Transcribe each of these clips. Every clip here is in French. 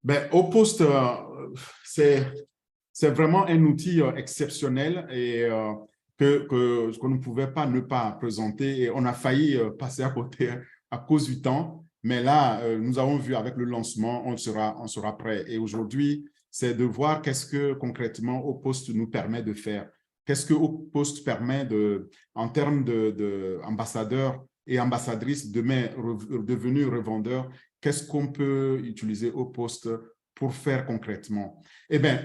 Ben, au poste, c'est vraiment un outil exceptionnel et que nous ne pouvons pas ne pas présenter. Et on a failli passer à côté à cause du temps. Mais là, nous avons vu avec le lancement, on sera prêt. Et aujourd'hui, c'est de voir qu'est-ce que concrètement au poste nous permet de faire. Qu'est-ce que au poste permet en termes d'ambassadeurs et ambassadrices demain devenus revendeurs, qu'est-ce qu'on peut utiliser au poste pour faire concrètement? Eh bien,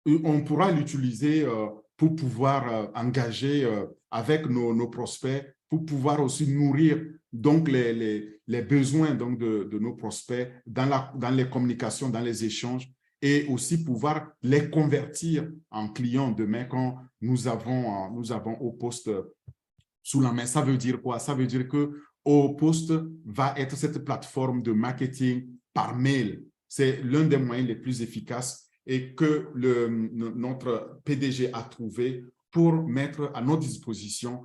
on pourra l'utiliser pour pouvoir engager avec nos prospects, pour pouvoir aussi nourrir donc les besoins donc, de nos prospects dans les communications, dans les échanges, et aussi pouvoir les convertir en clients demain quand nous avons au poste sous la main. Ça veut dire quoi? Ça veut dire que au poste va être cette plateforme de marketing par mail. C'est l'un des moyens les plus efficaces et que notre PDG a trouvé pour mettre à notre disposition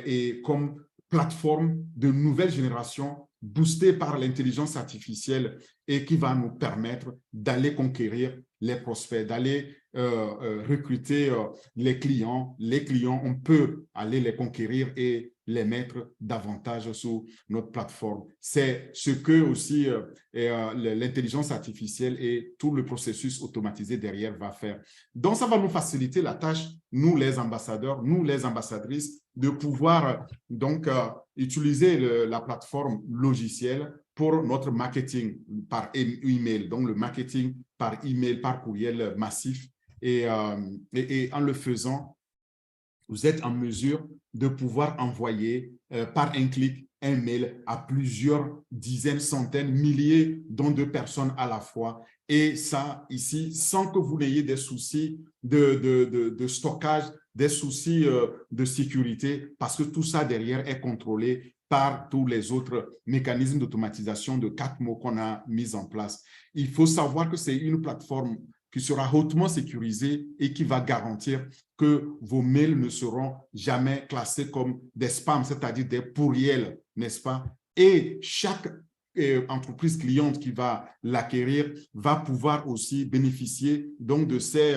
et comme plateforme de nouvelle génération boostée par l'intelligence artificielle et qui va nous permettre d'aller conquérir les prospects, d'aller recruter les clients. Les clients, on peut aller les conquérir et les mettre davantage sur notre plateforme. C'est ce que aussi l'intelligence artificielle et tout le processus automatisé derrière va faire. Donc, ça va nous faciliter la tâche, nous les ambassadeurs, nous les ambassadrices, de pouvoir donc utiliser la plateforme logicielle pour notre marketing par email, donc le marketing par email, par courriel massif. Et en le faisant, vous êtes en mesure de pouvoir envoyer par un clic un mail à plusieurs dizaines, centaines, milliers de personnes à la fois. Et ça, ici, sans que vous n'ayez des soucis de stockage, des soucis de sécurité, parce que tout ça derrière est contrôlé par tous les autres mécanismes d'automatisation de 4 mots qu'on a mis en place. Il faut savoir que c'est une plateforme qui sera hautement sécurisée et qui va garantir que vos mails ne seront jamais classés comme des spams, c'est-à-dire des pourriels, n'est-ce pas? Et chaque entreprise cliente qui va l'acquérir va pouvoir aussi bénéficier donc de ces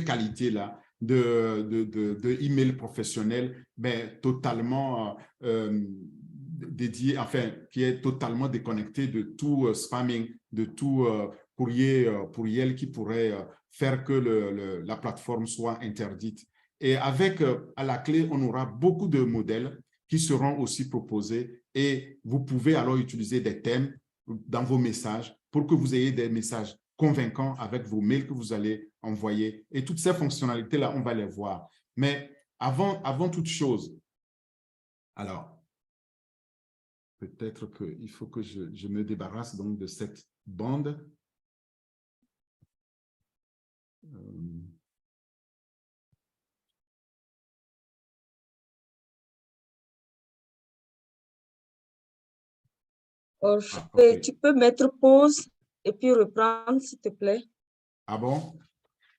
qualités-là de email professionnel, mais totalement dédié, enfin, qui est totalement déconnecté de tout spamming, de tout pourriel qui pourrait faire que la plateforme soit interdite. Et avec, à la clé, on aura beaucoup de modèles qui seront aussi proposés et vous pouvez alors utiliser des thèmes dans vos messages pour que vous ayez des messages convaincants avec vos mails que vous allez envoyer. Et toutes ces fonctionnalités-là, on va les voir. Mais avant toute chose, alors, peut-être qu'il faut que je me débarrasse donc de cette bande. Okay. Tu peux mettre pause et puis reprendre, s'il te plaît. Ah bon?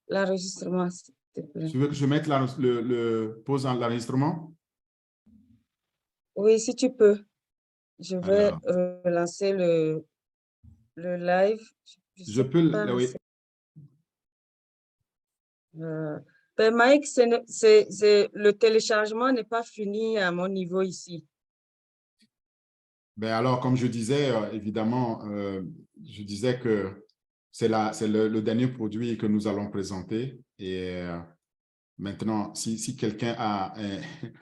L'enregistrement, s'il te plaît. Tu veux que je mette le pause dans l'enregistrement? Oui, si tu peux. Je vais relancer le live. Je peux, oui. Mike, le téléchargement n'est pas fini à mon niveau ici. Ben alors, comme je disais, évidemment, je disais que c'est le dernier produit que nous allons présenter. Et maintenant, si quelqu'un a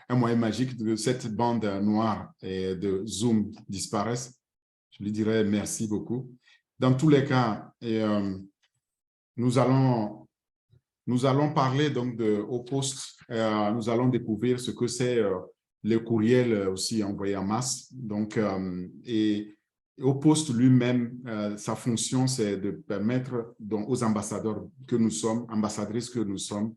un moyen magique de cette bande noire et de Zoom disparaisse, je lui dirais merci beaucoup. Dans tous les cas, nous allons parler donc au poste. Nous allons découvrir ce que c'est le courriel aussi envoyé en masse. Donc, et au poste lui-même, sa fonction, c'est de permettre donc, aux ambassadeurs que nous sommes, ambassadrices que nous sommes,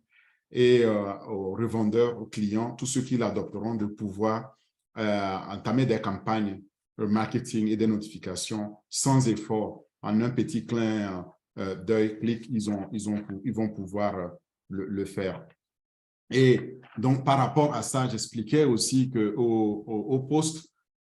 et aux revendeurs, aux clients, tous ceux qui l'adopteront, de pouvoir entamer des campagnes de marketing et des notifications sans effort, en un petit clin d'œil, clic, ils vont pouvoir le faire. Et donc, par rapport à ça, j'expliquais aussi qu'au poste,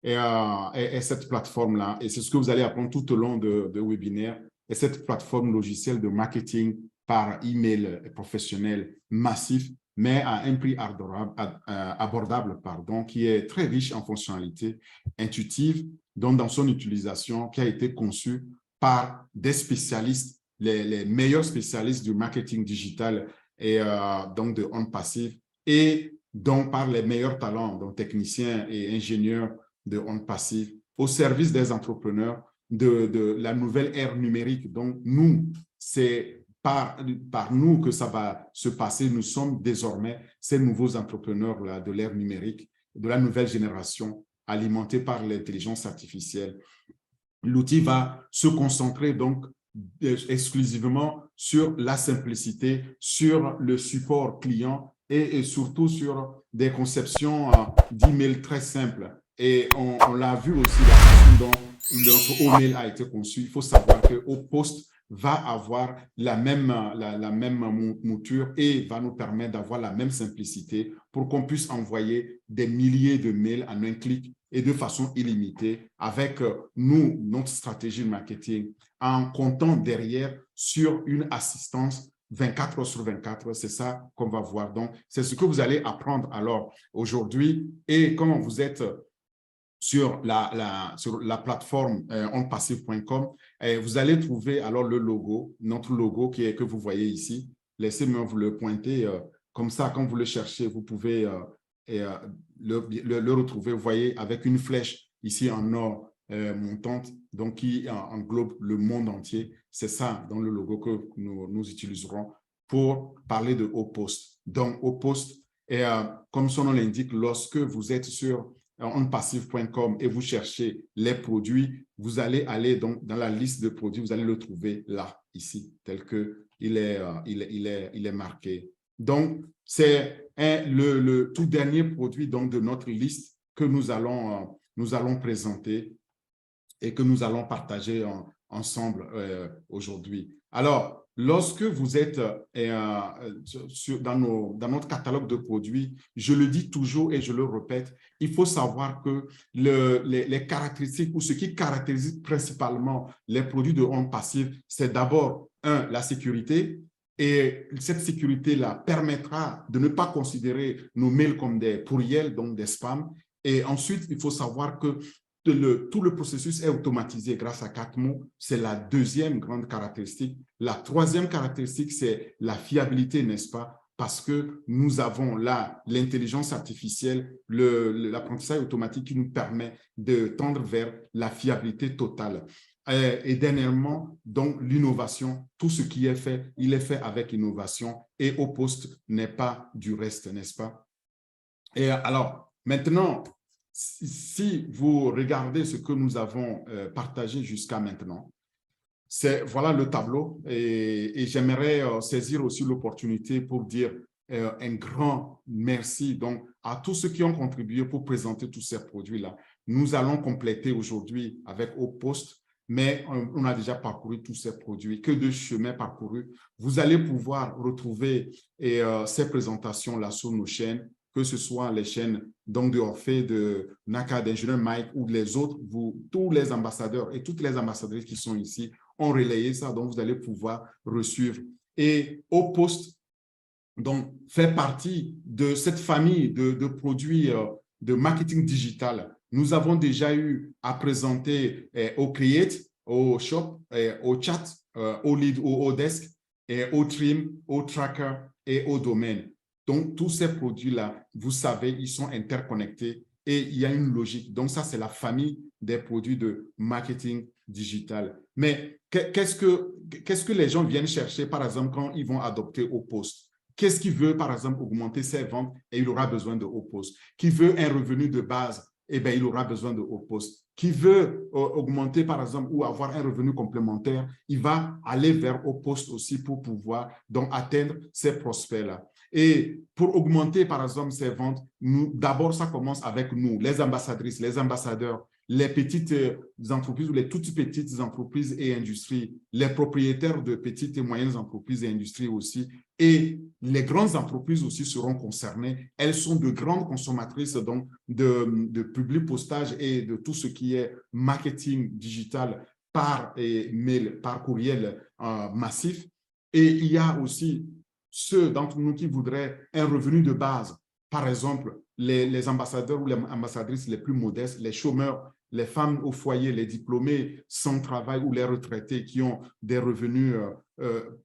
est cette plateforme-là. Et c'est ce que vous allez apprendre tout au long de webinaire. Et cette plateforme logicielle de marketing par email professionnel massif, mais à un prix abordable, qui est très riche en fonctionnalités intuitives, donc dans son utilisation, qui a été conçue par des spécialistes, les meilleurs spécialistes du marketing digital et donc de OnPassive, et donc par les meilleurs talents, donc techniciens et ingénieurs de OnPassive, au service des entrepreneurs de la nouvelle ère numérique. Donc, nous, c'est par nous que ça va se passer. Nous sommes désormais ces nouveaux entrepreneurs-là de l'ère numérique, de la nouvelle génération, alimentés par l'intelligence artificielle. L'outil va se concentrer donc exclusivement sur la simplicité, sur le support client et surtout sur des conceptions d'email très simples. Et on l'a vu aussi la façon dont notre email a été conçu. Il faut savoir que OPost va avoir la même mouture et va nous permettre d'avoir la même simplicité pour qu'on puisse envoyer des milliers de mails en un clic et de façon illimitée avec nous, notre stratégie de marketing, en comptant derrière sur une assistance 24 heures sur 24. C'est ça qu'on va voir. Donc, c'est ce que vous allez apprendre alors aujourd'hui. Et comment vous êtes sur la plateforme onpassive.com, vous allez trouver alors le logo, notre logo que vous voyez ici. Laissez-moi vous le pointer. Comme ça, quand vous le cherchez, vous pouvez le retrouver. Vous voyez, avec une flèche ici en or montante, donc qui englobe le monde entier. C'est ça dans le logo que nous utiliserons pour parler de OPost. Donc, OPost, comme son nom l'indique, lorsque vous êtes sur onpassive.com et vous cherchez les produits, vous allez aller donc dans la liste de produits, vous allez le trouver là, ici, tel qu'il est marqué. Donc, c'est le tout dernier produit donc, de notre liste que nous allons présenter et que nous allons partager ensemble aujourd'hui. Alors, lorsque vous êtes dans notre catalogue de produits, je le dis toujours et je le répète, il faut savoir que les caractéristiques ou ce qui caractérise principalement les produits de OnPassive, c'est d'abord, la sécurité. Et cette sécurité-là permettra de ne pas considérer nos mails comme des pourriels, donc des spams. Et ensuite, il faut savoir que tout le processus est automatisé grâce à 4 mots. C'est la deuxième grande caractéristique. La troisième caractéristique, c'est la fiabilité, n'est-ce pas? Parce que nous avons là l'intelligence artificielle, l'apprentissage automatique qui nous permet de tendre vers la fiabilité totale. Et dernièrement, donc l'innovation, tout ce qui est fait, il est fait avec innovation et OPost n'est pas du reste, n'est-ce pas? Et alors, maintenant, si vous regardez ce que nous avons partagé jusqu'à maintenant, voilà le tableau et j'aimerais saisir aussi l'opportunité pour dire un grand merci donc, à tous ceux qui ont contribué pour présenter tous ces produits-là. Nous allons compléter aujourd'hui avec OPost, mais on a déjà parcouru tous ces produits. Que de chemin parcouru. Vous allez pouvoir retrouver ces présentations-là sur nos chaînes, que ce soit les chaînes donc de Orphée, de NACA, d'Ingénieur Mike ou les autres, tous les ambassadeurs et toutes les ambassadrices qui sont ici ont relayé ça, donc vous allez pouvoir resuivre. Et OPost donc, fait partie de cette famille de produits de marketing digital. Nous avons déjà eu à présenter au Create, au Shop, au Chat, au Lead, au Desk, au Trim, au Tracker et au Domaine. Donc, tous ces produits-là, vous savez, ils sont interconnectés et il y a une logique. Donc, ça, c'est la famille des produits de marketing digital. Mais qu'est-ce que les gens viennent chercher, par exemple, quand ils vont adopter OPost? Qu'est-ce qui veut, par exemple, augmenter ses ventes et il aura besoin de OPost? Qui veut un revenu de base, eh bien, il aura besoin de OPost. Qui veut augmenter, par exemple, ou avoir un revenu complémentaire, il va aller vers OPost aussi pour pouvoir donc atteindre ces prospects-là. Et pour augmenter, par exemple, ces ventes, d'abord, ça commence avec nous, les ambassadrices, les ambassadeurs, les petites entreprises ou les toutes petites entreprises et industries, les propriétaires de petites et moyennes entreprises et industries aussi, et les grandes entreprises aussi seront concernées. Elles sont de grandes consommatrices donc de public postage et de tout ce qui est marketing digital par mail, par courriel massif. Et il y a aussi ceux d'entre nous qui voudraient un revenu de base. Par exemple, les ambassadeurs ou les ambassadrices les plus modestes, les chômeurs, les femmes au foyer, les diplômés sans travail ou les retraités qui ont des revenus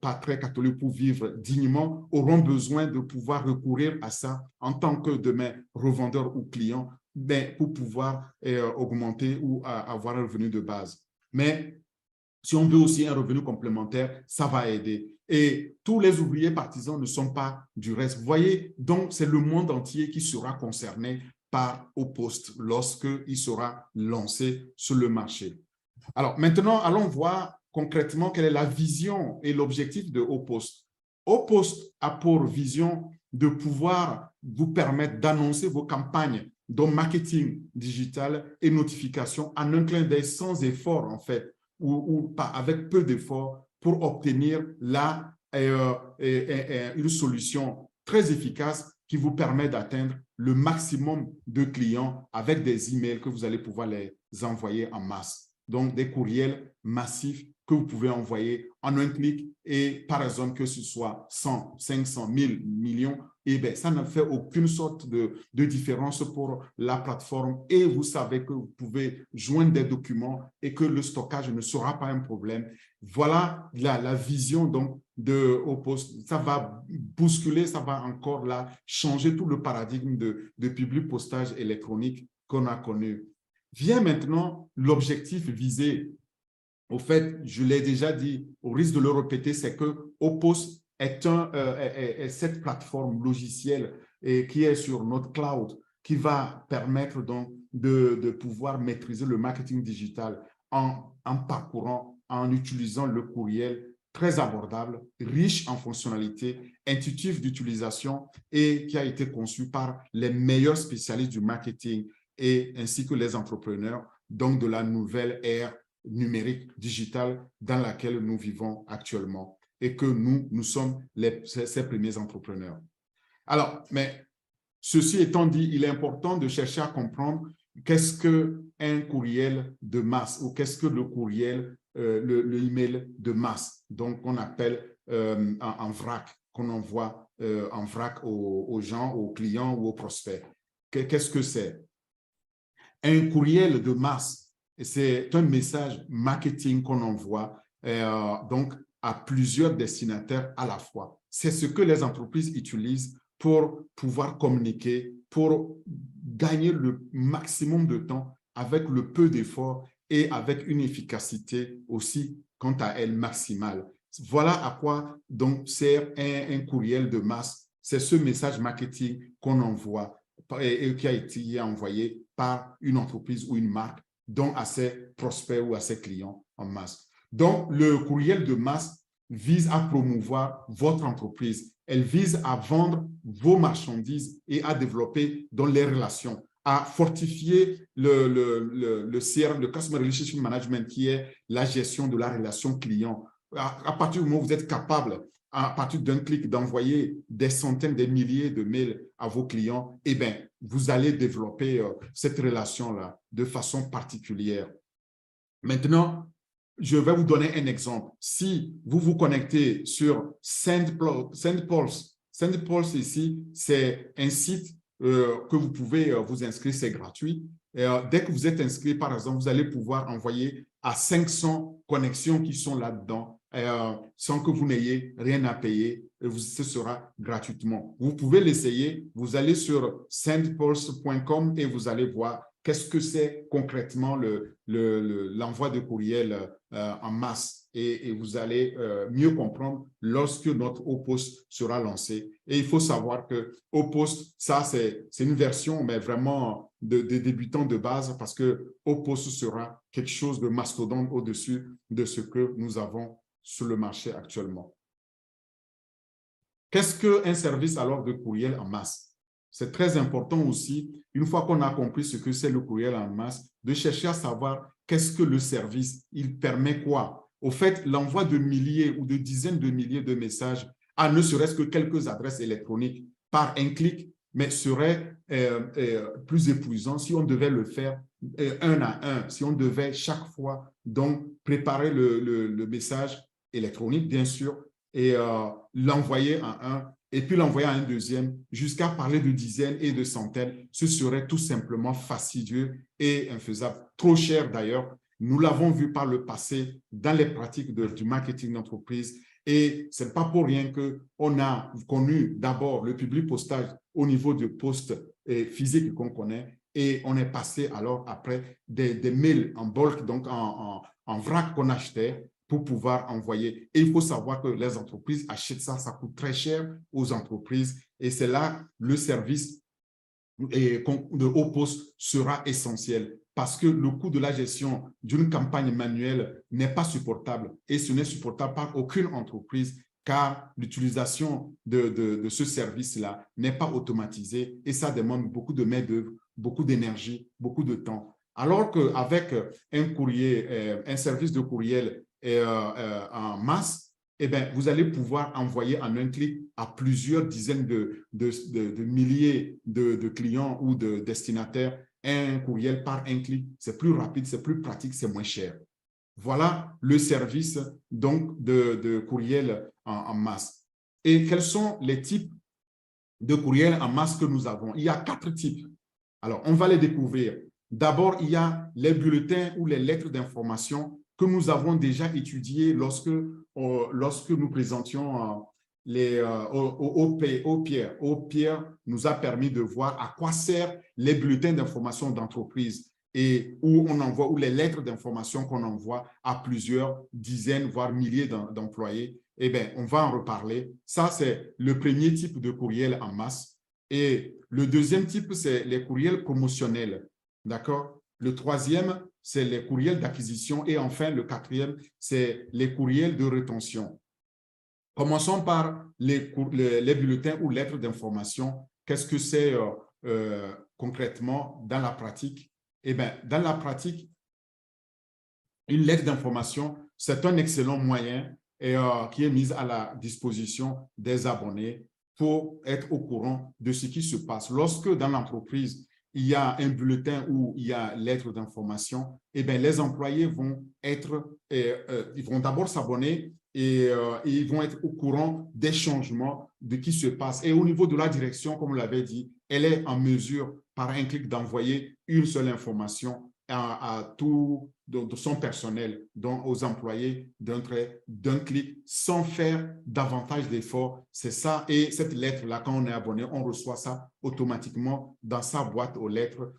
pas très catholiques pour vivre dignement auront besoin de pouvoir recourir à ça en tant que demain revendeur ou client pour pouvoir augmenter ou avoir un revenu de base. Mais si on veut aussi un revenu complémentaire, ça va aider. Et tous les ouvriers partisans ne sont pas du reste. Vous voyez, donc c'est le monde entier qui sera concerné par Opost lorsqu'il sera lancé sur le marché. Alors maintenant, allons voir concrètement quelle est la vision et l'objectif de Opost. Opost a pour vision de pouvoir vous permettre d'annoncer vos campagnes de marketing digital et notification en un clin d'œil sans effort en fait, ou pas avec peu d'efforts pour obtenir là une solution très efficace qui vous permet d'atteindre le maximum de clients avec des emails que vous allez pouvoir les envoyer en masse. Donc, des courriels massifs que vous pouvez envoyer en un clic et par exemple que ce soit 100, 500, 1000, millions, et bien, ça ne fait aucune sorte de différence pour la plateforme et vous savez que vous pouvez joindre des documents et que le stockage ne sera pas un problème. Voilà la vision donc de Opost. Ça va bousculer, ça va encore là changer tout le paradigme de public postage électronique qu'on a connu. Vient maintenant l'objectif visé. Au fait, je l'ai déjà dit, au risque de le répéter, c'est que Opost est cette plateforme logicielle qui est sur notre cloud, qui va permettre donc de pouvoir maîtriser le marketing digital en parcourant, en utilisant le courriel très abordable, riche en fonctionnalités, intuitif d'utilisation et qui a été conçu par les meilleurs spécialistes du marketing et ainsi que les entrepreneurs, donc de la nouvelle ère numérique, digitale dans laquelle nous vivons actuellement et que nous sommes ces premiers entrepreneurs. Alors, mais ceci étant dit, il est important de chercher à comprendre qu'est-ce qu'un courriel de masse ou qu'est-ce que le courriel, le email de masse, donc qu'on appelle en vrac, qu'on envoie en vrac aux gens, aux clients ou aux prospects. Qu'est-ce que c'est? Un courriel de masse, c'est un message marketing qu'on envoie donc à plusieurs destinataires à la fois. C'est ce que les entreprises utilisent pour pouvoir communiquer, pour gagner le maximum de temps avec le peu d'efforts et avec une efficacité aussi, quant à elle, maximale. Voilà à quoi donc sert un courriel de masse. C'est ce message marketing qu'on envoie et qui a été envoyé par une entreprise ou une marque, donc à ses prospects ou à ses clients en masse. Donc, le courriel de masse vise à promouvoir votre entreprise. Elle vise à vendre vos marchandises et à développer dans les relations, à fortifier le CRM, le Customer Relationship Management, qui est la gestion de la relation client. À partir du moment où vous êtes capable, à partir d'un clic, d'envoyer des centaines, des milliers de mails à vos clients, eh bien, vous allez développer cette relation-là de façon particulière. Maintenant, je vais vous donner un exemple. Si vous vous connectez sur SendPulse ici, c'est un site que vous pouvez vous inscrire, c'est gratuit. Dès que vous êtes inscrit, par exemple, vous allez pouvoir envoyer à 500 connexions qui sont là-dedans sans que vous n'ayez rien à payer. Ce sera gratuitement. Vous pouvez l'essayer. Vous allez sur sendpulse.com et vous allez voir qu'est-ce que c'est concrètement l'envoi de courriel en masse et vous allez mieux comprendre lorsque notre Opost sera lancé. Et il faut savoir que Opost, ça c'est une version mais vraiment de débutant de base parce que Opost sera quelque chose de mastodonte au-dessus de ce que nous avons sur le marché actuellement. Qu'est-ce qu'un service alors de courriel en masse? C'est très important aussi, une fois qu'on a compris ce que c'est le courriel en masse, de chercher à savoir qu'est-ce que le service, il permet quoi? Au fait, l'envoi de milliers ou de dizaines de milliers de messages à ne serait-ce que quelques adresses électroniques par un clic, mais serait plus épuisant si on devait le faire un à un, si on devait chaque fois donc préparer le message électronique, bien sûr, et l'envoyer à un, et puis l'envoyer à un deuxième, jusqu'à parler de dizaines et de centaines. Ce serait tout simplement fastidieux et infaisable. Trop cher d'ailleurs. Nous l'avons vu par le passé dans les pratiques du marketing d'entreprise. Et ce n'est pas pour rien qu'on a connu d'abord le public postage au niveau du poste physique qu'on connaît, et on est passé alors après des mails en bulk, donc en vrac qu'on achetait pour pouvoir envoyer. Et il faut savoir que les entreprises achètent ça, ça coûte très cher aux entreprises, et c'est là le service de haut poste sera essentiel, parce que le coût de la gestion d'une campagne manuelle n'est pas supportable, et ce n'est supportable par aucune entreprise, car l'utilisation de ce service-là n'est pas automatisée, et ça demande beaucoup de main-d'œuvre, beaucoup d'énergie, beaucoup de temps. Alors qu'avec un courrier, un service de courriel en masse, eh bien, vous allez pouvoir envoyer en un clic à plusieurs dizaines de milliers de clients ou de destinataires un courriel par un clic. C'est plus rapide, c'est plus pratique, c'est moins cher. Voilà le service donc de courriel en masse. Et quels sont les types de courriel en masse que nous avons? Il y a 4 types. Alors, on va les découvrir. D'abord, il y a les bulletins ou les lettres d'information que nous avons déjà étudiées lorsque nous présentions au Pierre. Au Pierre nous a permis de voir à quoi servent les bulletins d'information d'entreprise, et où on envoie, ou les lettres d'information qu'on envoie à plusieurs dizaines, voire milliers d'employés. Eh bien, on va en reparler. Ça, c'est le premier type de courriel en masse. Et le deuxième type, c'est les courriels promotionnels. D'accord? Le troisième, c'est les courriels d'acquisition. Et enfin, le quatrième, c'est les courriels de rétention. Commençons par les bulletins ou lettres d'information. Qu'est-ce que c'est concrètement dans la pratique? Eh bien, dans la pratique, une lettre d'information, c'est un excellent moyen qui est mis à la disposition des abonnés pour être au courant de ce qui se passe. Lorsque dans l'entreprise, il y a un bulletin ou il y a lettre d'information, eh bien, les employés vont ils vont d'abord s'abonner et ils vont être au courant des changements de qui se passe. Et au niveau de la direction, comme on l'avait dit, elle est en mesure, par un clic, d'envoyer une seule information à tout de son personnel, donc aux employés d'un clic, sans faire davantage d'efforts. C'est ça. Et cette lettre-là, quand on est abonné, on reçoit ça automatiquement dans sa boîte aux lettres,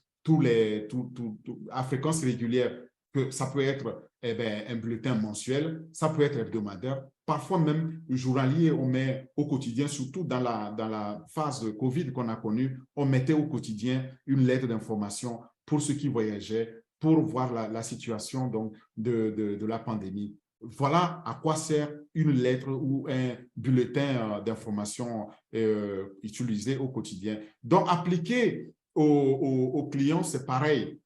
à fréquence régulière. Ça peut être un bulletin mensuel, ça peut être hebdomadaire, parfois même journalier. On met au quotidien, surtout dans la phase de Covid qu'on a connue, on mettait au quotidien une lettre d'information pour ceux qui voyageaient, pour voir la situation donc, de la pandémie. Voilà à quoi sert une lettre ou un bulletin d'information utilisé au quotidien. Donc, appliqué aux clients, c'est pareil.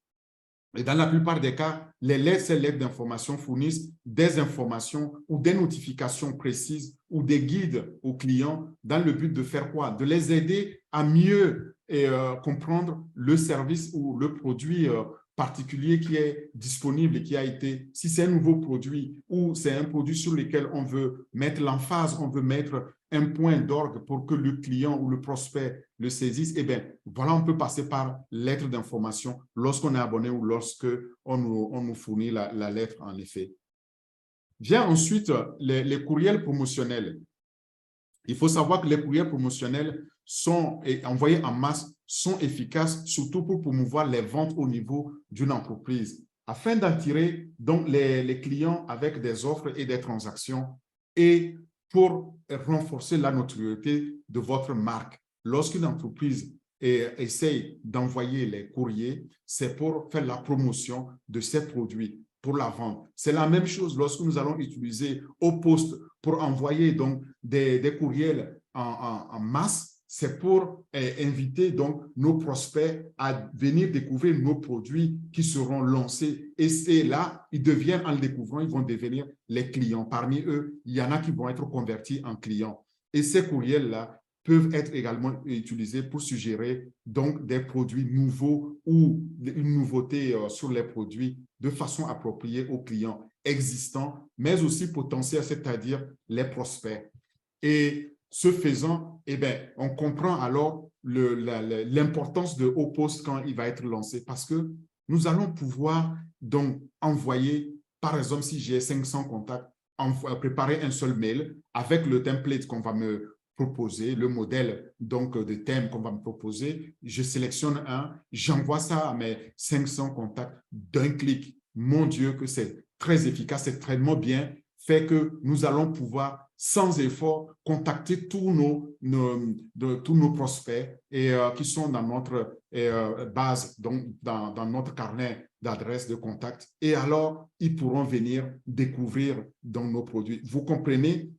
Et dans la plupart des cas, ces lettres d'information fournissent des informations ou des notifications précises ou des guides aux clients dans le but de faire quoi? De les aider à mieux comprendre le service ou le produit particulier qui est disponible et qui a été, si c'est un nouveau produit ou c'est un produit sur lequel on veut mettre l'emphase, on veut mettre un point d'orgue pour que le client ou le prospect le saisisse, eh bien, voilà, on peut passer par lettre d'information lorsqu'on est abonné ou lorsqu'on nous fournit la lettre, en effet. Vient ensuite les courriels promotionnels. Il faut savoir que les courriels promotionnels envoyés en masse sont efficaces, surtout pour promouvoir les ventes au niveau d'une entreprise, afin d'attirer donc les clients avec des offres et des transactions, et pour renforcer la notoriété de votre marque. Lorsqu'une entreprise essaye d'envoyer les courriers, c'est pour faire la promotion de ses produits, pour la vente. C'est la même chose lorsque nous allons utiliser au poste pour envoyer donc des courriels en masse, c'est pour inviter donc nos prospects à venir découvrir nos produits qui seront lancés. Et c'est là, ils deviennent, en le découvrant, ils vont devenir les clients. Parmi eux, il y en a qui vont être convertis en clients. Et ces courriels-là peuvent être également utilisés pour suggérer donc des produits nouveaux ou une nouveauté sur les produits de façon appropriée aux clients existants, mais aussi potentiels, c'est-à-dire les prospects. Et ce faisant, eh bien, on comprend alors l'importance de HoPost quand il va être lancé, parce que nous allons pouvoir donc envoyer, par exemple, si j'ai 500 contacts, préparer un seul mail avec le template qu'on va me proposer, le modèle donc de thème qu'on va me proposer. Je sélectionne un, j'envoie ça à mes 500 contacts d'un clic. Mon Dieu, que c'est très efficace, c'est très bien fait que nous allons pouvoir sans effort, contacter tous nos prospects et, qui sont dans notre base, donc dans notre carnet d'adresses de contact. Et alors, ils pourront venir découvrir dans nos produits. Vous comprenez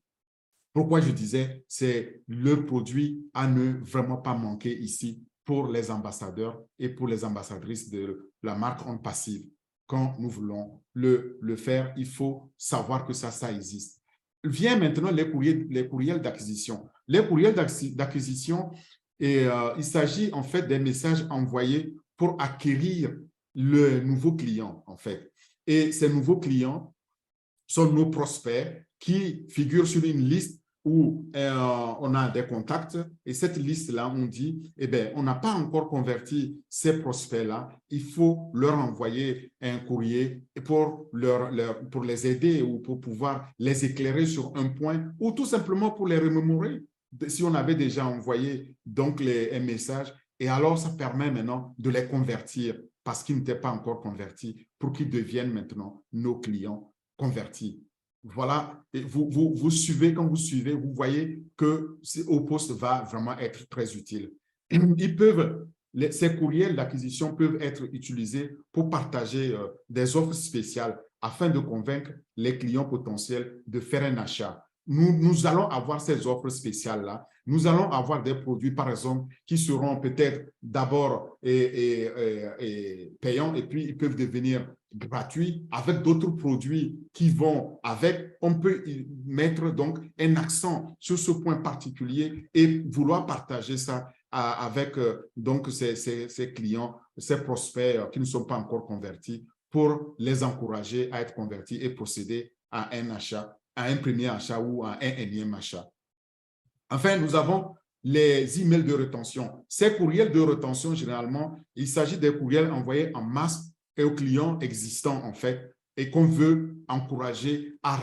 pourquoi je disais c'est le produit à ne vraiment pas manquer ici pour les ambassadeurs et pour les ambassadrices de la marque On Passive. Quand nous voulons le faire, il faut savoir que ça existe. Vient maintenant les courriels d'acquisition. Les courriels d'acquisition, il s'agit en fait des messages envoyés pour acquérir le nouveau client, en fait. Et ces nouveaux clients sont nos prospects qui figurent sur une liste où on a des contacts et cette liste-là, on dit, eh bien, on n'a pas encore converti ces prospects-là, il faut leur envoyer un courrier pour les aider ou pour pouvoir les éclairer sur un point ou tout simplement pour les remémorer si on avait déjà envoyé donc un message. Et alors, ça permet maintenant de les convertir parce qu'ils n'étaient pas encore convertis pour qu'ils deviennent maintenant nos clients convertis. Voilà, et vous suivez, quand vous suivez, vous voyez que HoPost va vraiment être très utile. Ces courriels d'acquisition peuvent être utilisés pour partager des offres spéciales afin de convaincre les clients potentiels de faire un achat. Nous allons avoir ces offres spéciales-là. Nous allons avoir des produits, par exemple, qui seront peut-être d'abord payants et puis ils peuvent devenir gratuits avec d'autres produits qui vont avec. On peut mettre donc un accent sur ce point particulier et vouloir partager ça avec donc ces clients, ces prospects qui ne sont pas encore convertis pour les encourager à être convertis et procéder à un achat, à un premier achat ou à un énième achat. Enfin, nous avons les emails de rétention. Ces courriels de rétention, généralement, il s'agit des courriels envoyés en masse et aux clients existants, en fait, et qu'on veut encourager à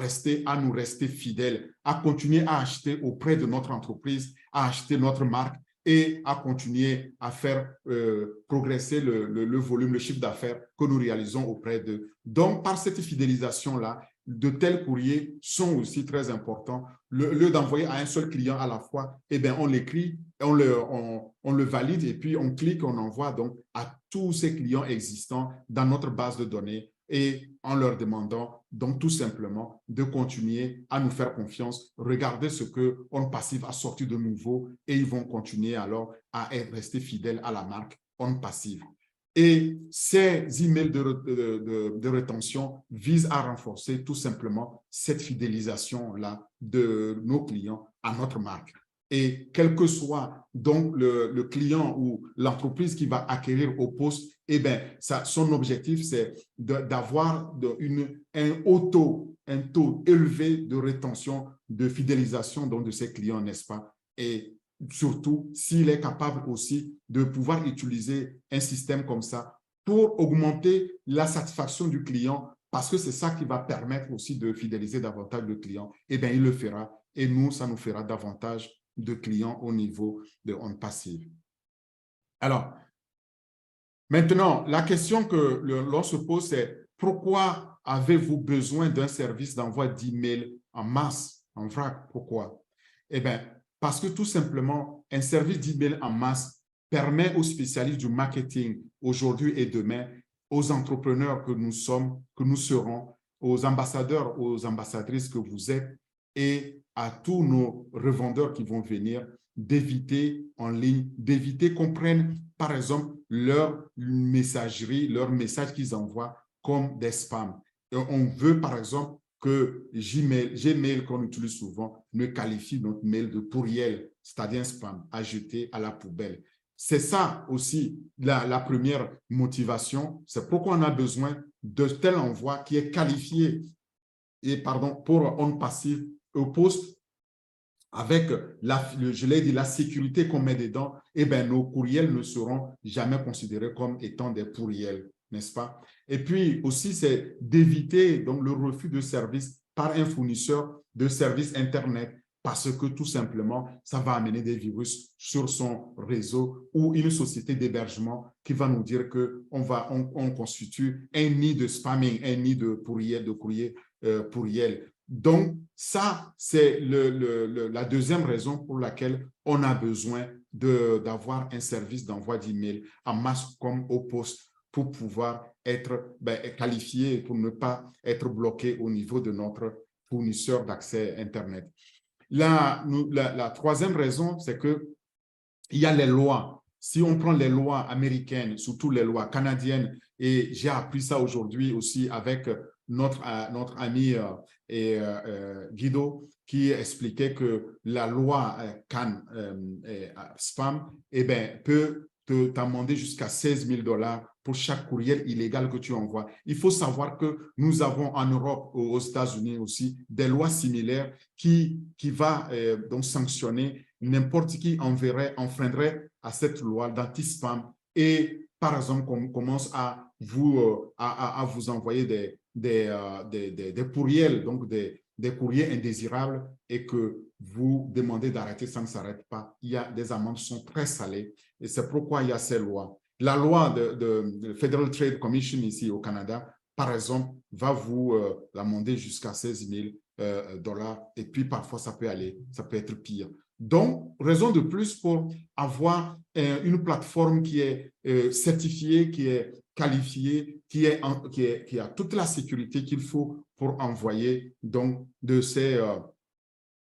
nous rester fidèles, à continuer à acheter auprès de notre entreprise, à acheter notre marque et à continuer à faire progresser le volume, le chiffre d'affaires que nous réalisons auprès d'eux. Donc, par cette fidélisation-là, de tels courriers sont aussi très importants. Le lieu d'envoyer à un seul client à la fois, eh bien, on l'écrit, on le valide et puis on clique, on envoie donc à tous ces clients existants dans notre base de données et en leur demandant donc tout simplement de continuer à nous faire confiance, regarder ce que On Passive a sorti de nouveau et ils vont continuer alors à rester fidèles à la marque On Passive. Et ces emails de rétention visent à renforcer tout simplement cette fidélisation-là de nos clients à notre marque. Et quel que soit donc le client ou l'entreprise qui va acquérir HoPost, eh bien, son objectif, c'est d'avoir un taux élevé de rétention, de fidélisation donc, de ses clients, n'est-ce pas? Et surtout s'il est capable aussi de pouvoir utiliser un système comme ça pour augmenter la satisfaction du client, parce que c'est ça qui va permettre aussi de fidéliser davantage de clients, eh bien, il le fera. Et nous, ça nous fera davantage de clients au niveau de On Passive. Alors, maintenant, la question que l'on se pose, c'est pourquoi avez-vous besoin d'un service d'envoi d'email en masse, en vrac? Pourquoi? Eh bien, parce que tout simplement, un service d'email en masse permet aux spécialistes du marketing aujourd'hui et demain, aux entrepreneurs que nous sommes, que nous serons, aux ambassadeurs, aux ambassadrices que vous êtes et à tous nos revendeurs qui vont venir d'éviter en ligne, d'éviter qu'on prenne, par exemple, leur messagerie, leur message qu'ils envoient comme des spams. Et on veut, par exemple, que Gmail qu'on utilise souvent, ne qualifie notre mail de pourriel, c'est-à-dire un spam, à jeter à la poubelle. C'est ça aussi la première motivation. C'est pourquoi on a besoin de tel envoi qui est qualifié pour on passive au poste avec je l'ai dit, la sécurité qu'on met dedans, eh bien, nos courriels ne seront jamais considérés comme étant des pourriels, n'est-ce pas? Et puis aussi, c'est d'éviter donc le refus de service par un fournisseur de services Internet parce que tout simplement, ça va amener des virus sur son réseau ou une société d'hébergement qui va nous dire qu'on constitue un nid de spamming, un nid de courrier pourriel. Donc, ça, c'est la deuxième raison pour laquelle on a besoin d'avoir un service d'envoi d'email en masse comme au poste pour pouvoir être qualifié, pour ne pas être bloqué au niveau de notre fournisseur d'accès Internet. La troisième raison, c'est qu'il y a les lois. Si on prend les lois américaines, surtout les lois canadiennes, et j'ai appris ça aujourd'hui aussi avec notre ami Guido, qui expliquait que la loi CAN spam peut t'amender jusqu'à 16 000 $ pour chaque courriel illégal que tu envoies. Il faut savoir que nous avons en Europe, aux États-Unis aussi, des lois similaires qui va donc sanctionner n'importe qui enfreindrait à cette loi d'anti-spam et, par exemple, qu'on commence à vous envoyer des pourriels, donc des courriers indésirables et que vous demandez d'arrêter, ça ne s'arrête pas. Il y a des amendes qui sont très salées et c'est pourquoi il y a ces lois. La loi de Federal Trade Commission ici au Canada, par exemple, va vous l'amender jusqu'à 16 000 $ et puis parfois ça peut être pire. Donc, raison de plus pour avoir une plateforme qui est certifiée, qui est qualifiée, qui a toute la sécurité qu'il faut pour envoyer donc de ces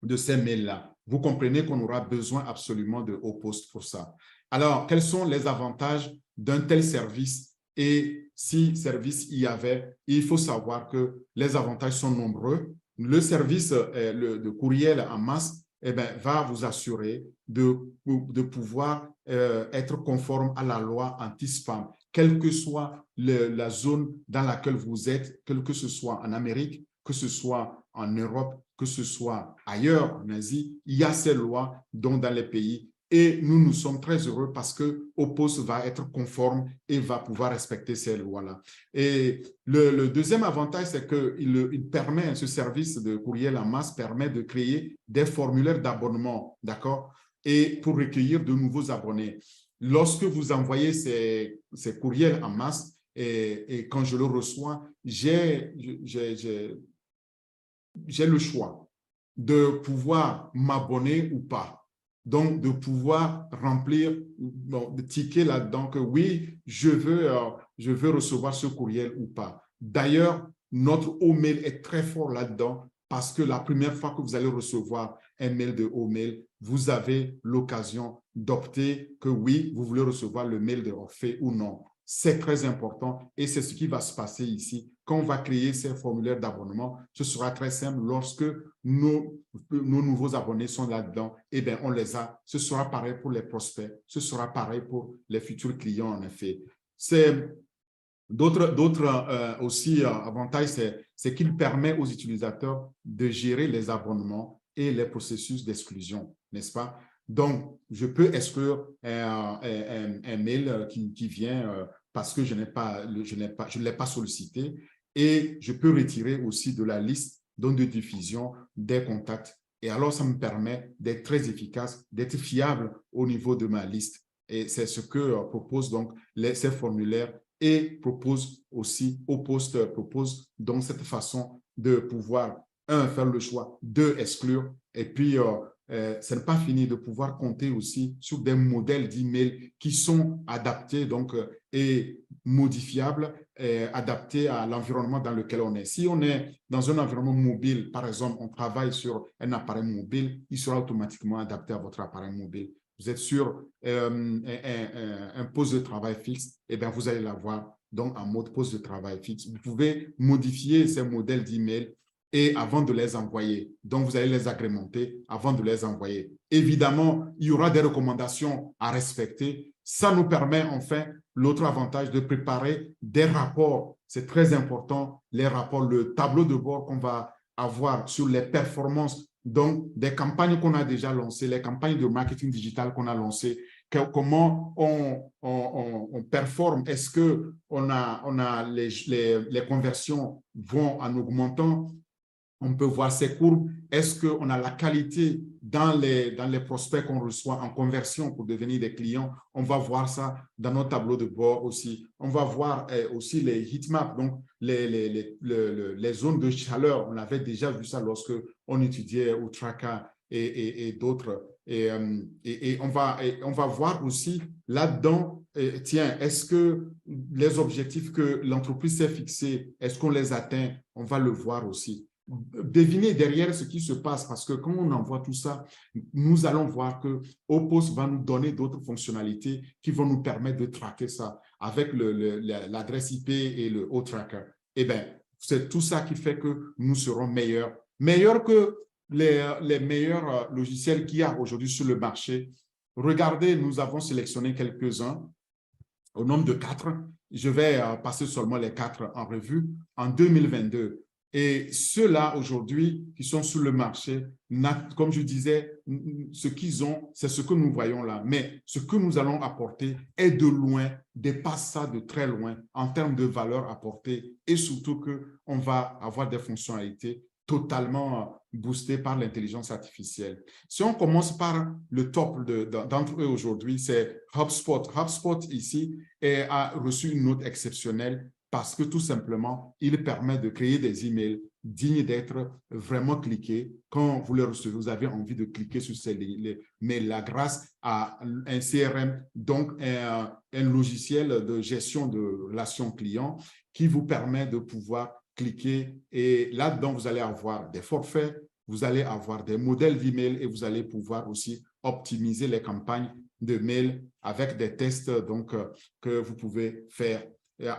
mails-là. Vous comprenez qu'on aura besoin absolument de haut poste pour ça. Alors, quels sont les avantages d'un tel service? Et si service il y avait, il faut savoir que les avantages sont nombreux. Le service de courriel en masse va vous assurer de pouvoir être conforme à la loi anti-spam, quelle que soit la zone dans laquelle vous êtes, quel que ce soit en Amérique, que ce soit en Europe, que ce soit ailleurs en Asie, il y a ces lois dans les pays. Et nous sommes très heureux parce que Opos va être conforme et va pouvoir respecter ces lois-là. Et le deuxième avantage, c'est qu'il permet, ce service de courriel en masse permet de créer des formulaires d'abonnement, d'accord? Et pour recueillir de nouveaux abonnés. Lorsque vous envoyez ces courriels en masse et quand je le reçois, j'ai le choix de pouvoir m'abonner ou pas. Donc, de pouvoir remplir, de ticker là-dedans que oui, je veux recevoir ce courriel ou pas. D'ailleurs, notre mail est très fort là-dedans parce que la première fois que vous allez recevoir un mail de mail, vous avez l'occasion d'opter que oui, vous voulez recevoir le mail de Orphée ou non. C'est très important et c'est ce qui va se passer ici. Quand on va créer ces formulaires d'abonnement, ce sera très simple. Lorsque nos nouveaux abonnés sont là-dedans, eh bien, on les a. Ce sera pareil pour les prospects. Ce sera pareil pour les futurs clients, en effet. D'autres aussi avantages, c'est qu'il permet aux utilisateurs de gérer les abonnements et les processus d'exclusion, n'est-ce pas? Donc, je peux exclure un mail qui vient parce que je ne l'ai pas sollicité et je peux retirer aussi de la liste de diffusion des contacts. Et alors, ça me permet d'être très efficace, d'être fiable au niveau de ma liste. Et c'est ce que proposent donc ces formulaires et propose aussi, propose donc cette façon de pouvoir, faire le choix, exclure et puis ce n'est pas fini de pouvoir compter aussi sur des modèles d'email qui sont adaptés donc, et modifiables, adaptés à l'environnement dans lequel on est. Si on est dans un environnement mobile, par exemple, on travaille sur un appareil mobile, il sera automatiquement adapté à votre appareil mobile. Vous êtes sur un poste de travail fixe, et bien vous allez l'avoir donc en mode poste de travail fixe. Vous pouvez modifier ces modèles d'email et avant de les envoyer. Donc, vous allez les agrémenter avant de les envoyer. Évidemment, il y aura des recommandations à respecter. Ça nous permet, enfin, l'autre avantage de préparer des rapports. C'est très important, les rapports, le tableau de bord qu'on va avoir sur les performances, donc des campagnes qu'on a déjà lancées, les campagnes de marketing digital qu'on a lancées, comment on performe. Est-ce que les conversions vont en augmentant? On peut voir ces courbes. Est-ce qu'on a la qualité dans les prospects qu'on reçoit en conversion pour devenir des clients? On va voir ça dans nos tableaux de bord aussi. On va voir aussi les heatmaps, donc les zones de chaleur. On avait déjà vu ça lorsque on étudiait au Traka et d'autres. Et on va voir aussi là-dedans, tiens, est-ce que les objectifs que l'entreprise s'est fixés, est-ce qu'on les atteint? On va le voir aussi. Deviner derrière ce qui se passe, parce que quand on envoie tout ça, nous allons voir que Opos va nous donner d'autres fonctionnalités qui vont nous permettre de traquer ça avec l'adresse IP et le O-Tracker. Eh bien, c'est tout ça qui fait que nous serons meilleurs que les meilleurs logiciels qu'il y a aujourd'hui sur le marché. Regardez, nous avons sélectionné quelques-uns au nombre de 4. Je vais passer seulement les 4 en revue. En 2022, et ceux-là, aujourd'hui, qui sont sur le marché, comme je disais, ce qu'ils ont, c'est ce que nous voyons là. Mais ce que nous allons apporter est de loin, dépasse ça de très loin en termes de valeur apportée et surtout qu'on va avoir des fonctionnalités totalement boostées par l'intelligence artificielle. Si on commence par le top d'entre eux aujourd'hui, c'est HubSpot. HubSpot ici a reçu une note exceptionnelle parce que tout simplement, il permet de créer des emails dignes d'être vraiment cliqués. Quand vous les recevez, vous avez envie de cliquer sur ces mails-là grâce à un CRM, donc un logiciel de gestion de relations clients qui vous permet de pouvoir cliquer. Et là-dedans, vous allez avoir des forfaits, vous allez avoir des modèles d'email et vous allez pouvoir aussi optimiser les campagnes de mail avec des tests donc, que vous pouvez faire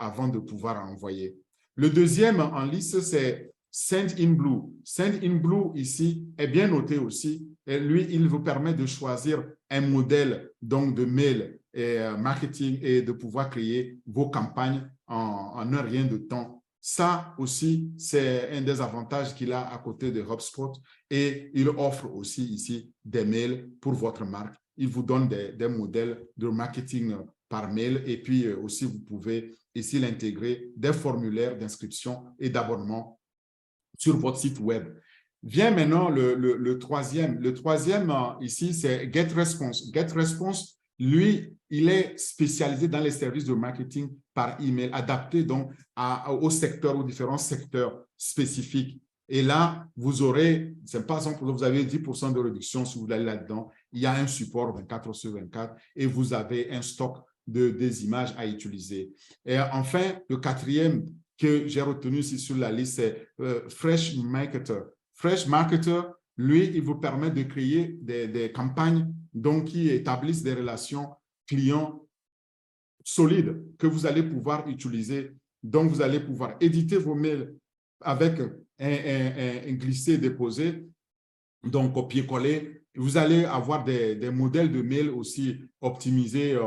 avant de pouvoir envoyer. Le deuxième en liste, c'est Sendinblue. Sendinblue, ici, est bien noté aussi. Et lui, il vous permet de choisir un modèle donc, de mail et marketing et de pouvoir créer vos campagnes en un rien de temps. Ça aussi, c'est un des avantages qu'il a à côté de HubSpot et il offre aussi ici des mails pour votre marque. Il vous donne des modèles de marketing par mail et puis aussi vous pouvez ici l'intégrer des formulaires d'inscription et d'abonnement sur votre site web. Vient maintenant le troisième. Le troisième ici, c'est GetResponse. GetResponse, lui, il est spécialisé dans les services de marketing par email, adapté donc aux secteurs, aux différents secteurs spécifiques. Et là, vous aurez, c'est pas exemple, vous avez 10% de réduction si vous allez là-dedans. Il y a un support 24/24 et vous avez un stock des images à utiliser. Et enfin, le quatrième que j'ai retenu ici sur la liste, c'est Fresh Marketer. Fresh Marketer, lui, il vous permet de créer des campagnes donc, qui établissent des relations clients solides que vous allez pouvoir utiliser. Donc, vous allez pouvoir éditer vos mails avec un glisser-déposer, donc copier-coller. Vous allez avoir des modèles de mails aussi optimisés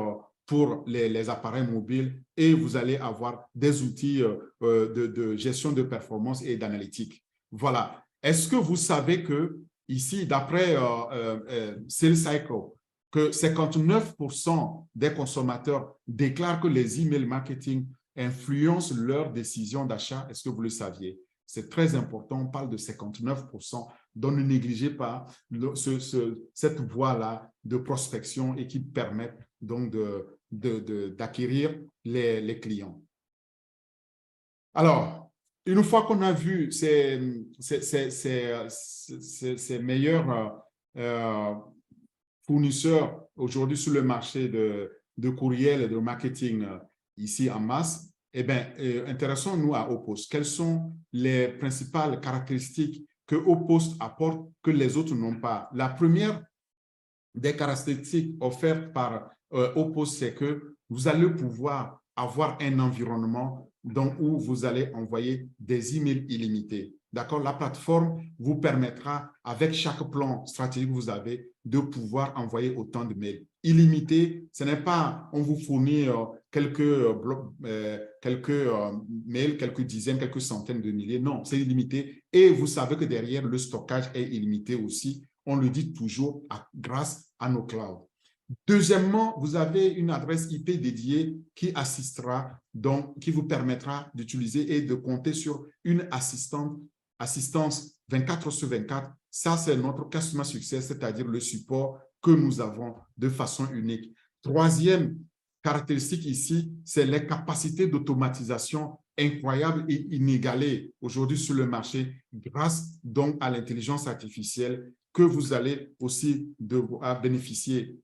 pour les appareils mobiles et vous allez avoir des outils de gestion de performance et d'analytique. Voilà. Est-ce que vous savez que ici, d'après Sales Cycle, que 59% des consommateurs déclarent que les emails marketing influencent leur décision d'achat? Est-ce que vous le saviez? C'est très important, on parle de 59%, donc ne négligez pas cette voie-là de prospection et qui permet donc d'acquérir les clients. Alors, une fois qu'on a vu ces meilleurs fournisseurs aujourd'hui sur le marché de courriel et de marketing ici en masse, eh bien, intéressons-nous à Opost. Quelles sont les principales caractéristiques que Opost apporte que les autres n'ont pas? La première des caractéristiques offertes par Opost, c'est que vous allez pouvoir avoir un environnement où vous allez envoyer des emails illimités. D'accord? La plateforme vous permettra, avec chaque plan stratégique que vous avez, de pouvoir envoyer autant de mails. Illimité, ce n'est pas on vous fournit quelques mails, quelques dizaines, quelques centaines de milliers. Non, c'est illimité. Et vous savez que derrière, le stockage est illimité aussi. On le dit toujours grâce à nos clouds. Deuxièmement, vous avez une adresse IP dédiée qui assistera, donc qui vous permettra d'utiliser et de compter sur une assistance 24/24. Ça, c'est notre Customer Success, c'est-à-dire le support que nous avons de façon unique. Troisième caractéristique ici, c'est les capacités d'automatisation incroyables et inégalées aujourd'hui sur le marché grâce donc à l'intelligence artificielle que vous allez aussi devoir bénéficier.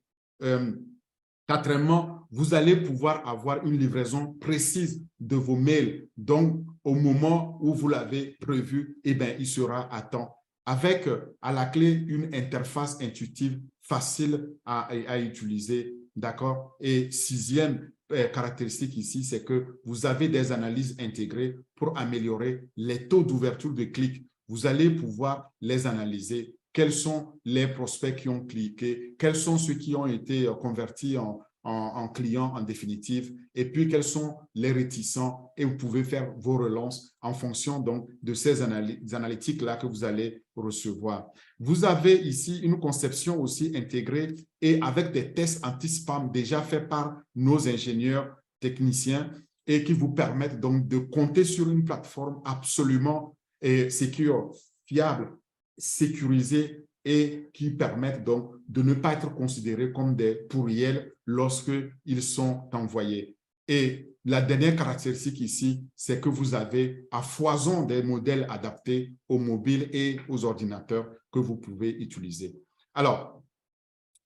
Quatrièmement, vous allez pouvoir avoir une livraison précise de vos mails. Donc, au moment où vous l'avez prévu, eh bien, il sera à temps. Avec à la clé une interface intuitive facile à utiliser. D'accord? Et sixième caractéristique ici, c'est que vous avez des analyses intégrées pour améliorer les taux d'ouverture de clics. Vous allez pouvoir les analyser. Quels sont les prospects qui ont cliqué, quels sont ceux qui ont été convertis en clients en définitive, et puis quels sont les réticents, et vous pouvez faire vos relances en fonction donc de ces analytiques-là que vous allez recevoir. Vous avez ici une conception aussi intégrée et avec des tests anti-spam déjà faits par nos ingénieurs techniciens et qui vous permettent donc de compter sur une plateforme absolument sécure, fiable, sécurisés et qui permettent donc de ne pas être considérés comme des pourriels lorsqu'ils sont envoyés. Et la dernière caractéristique ici, c'est que vous avez à foison des modèles adaptés aux mobiles et aux ordinateurs que vous pouvez utiliser. Alors,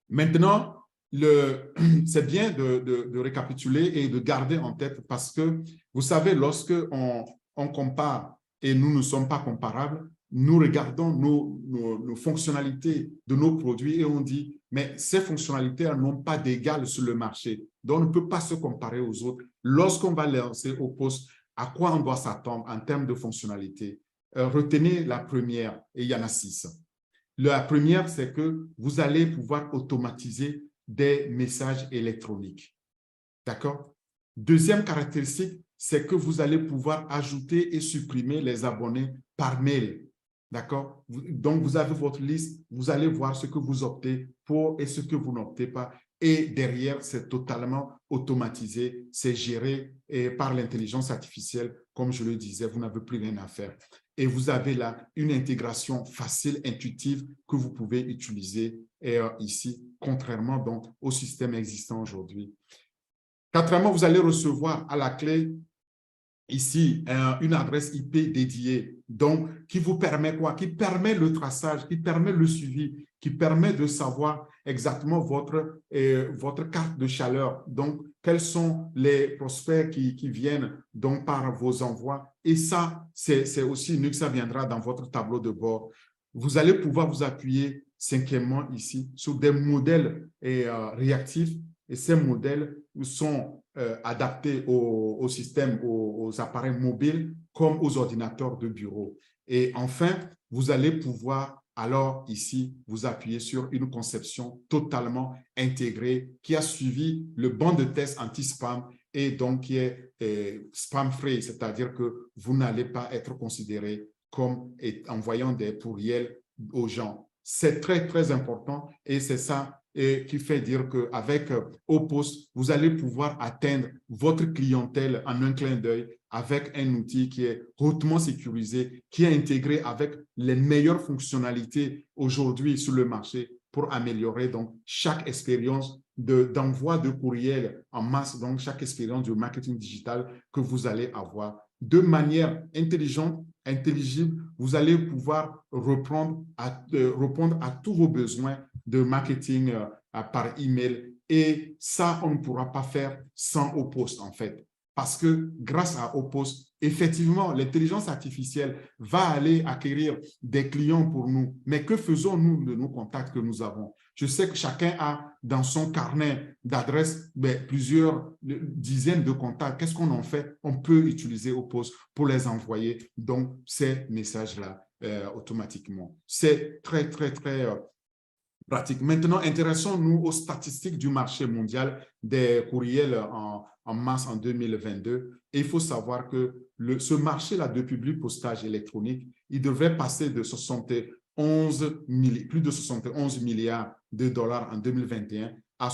maintenant, c'est bien de récapituler et de garder en tête parce que, vous savez, lorsque on compare et nous ne sommes pas comparables, nous regardons nos fonctionnalités de nos produits et on dit, mais ces fonctionnalités n'ont pas d'égal sur le marché. Donc, on ne peut pas se comparer aux autres. Lorsqu'on va lancer Opost, à quoi on doit s'attendre en termes de fonctionnalités? Retenez la première, et il y en a 6. La première, c'est que vous allez pouvoir automatiser des messages électroniques. D'accord? Deuxième caractéristique, c'est que vous allez pouvoir ajouter et supprimer les abonnés par mail. D'accord? Donc, vous avez votre liste, vous allez voir ce que vous optez pour et ce que vous n'optez pas. Et derrière, c'est totalement automatisé, c'est géré par l'intelligence artificielle. Comme je le disais, vous n'avez plus rien à faire. Et vous avez là une intégration facile, intuitive que vous pouvez utiliser ici, contrairement donc au système existant aujourd'hui. Quatrièmement, vous allez recevoir à la clé ici une adresse IP dédiée, donc qui vous permet quoi? Qui permet le traçage, qui permet le suivi, qui permet de savoir exactement votre carte de chaleur. Donc, quels sont les prospects qui viennent donc par vos envois. Et ça, c'est aussi une que ça viendra dans votre tableau de bord. Vous allez pouvoir vous appuyer cinquièmement ici sur des modèles réactifs. Et ces modèles sont adaptés au système, aux appareils mobiles comme aux ordinateurs de bureau. Et enfin, vous allez pouvoir alors ici vous appuyer sur une conception totalement intégrée qui a suivi le banc de test anti-spam et donc qui est spam-free, c'est-à-dire que vous n'allez pas être considéré comme envoyant des pourriels aux gens. C'est très, très important et c'est ça et qui fait dire qu'avec Opost, vous allez pouvoir atteindre votre clientèle en un clin d'œil avec un outil qui est hautement sécurisé, qui est intégré avec les meilleures fonctionnalités aujourd'hui sur le marché pour améliorer donc chaque expérience d'envoi de courriel en masse, donc chaque expérience de marketing digital que vous allez avoir de manière intelligente, intelligible. Vous allez pouvoir répondre à tous vos besoins de marketing par email et ça, on ne pourra pas faire sans Opost en fait. parce que grâce à Opost, effectivement, l'intelligence artificielle va aller acquérir des clients pour nous. Mais que faisons-nous de nos contacts que nous avons? Je sais que chacun a dans son carnet d'adresses plusieurs dizaines de contacts. Qu'est-ce qu'on en fait? On peut utiliser Opost pour les envoyer, donc, ces messages-là automatiquement. C'est très, très, très pratique. Maintenant, intéressons-nous aux statistiques du marché mondial des courriels en mars en 2022. Et il faut savoir que ce marché-là de public postage électronique, il devrait passer de 71 plus de 71 milliards de dollars en 2021 à